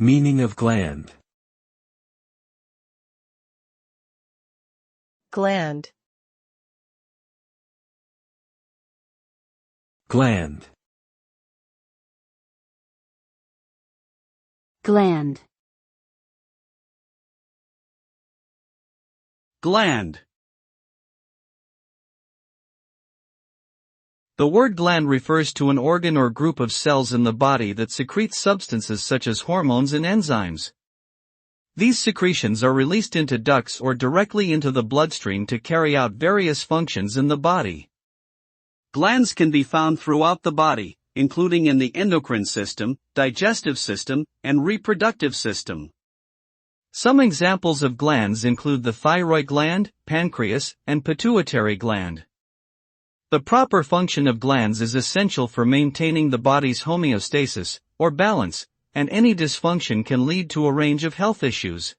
Meaning of gland. Gland. Gland. Gland. Gland. The word gland refers to an organ or group of cells in the body that secretes substances such as hormones and enzymes. These secretions are released into ducts or directly into the bloodstream to carry out various functions in the body. Glands can be found throughout the body, including in the endocrine system, digestive system, and reproductive system. Some examples of glands include the thyroid gland, pancreas, and pituitary gland. The proper function of glands is essential for maintaining the body's homeostasis, or balance, and any dysfunction can lead to a range of health issues.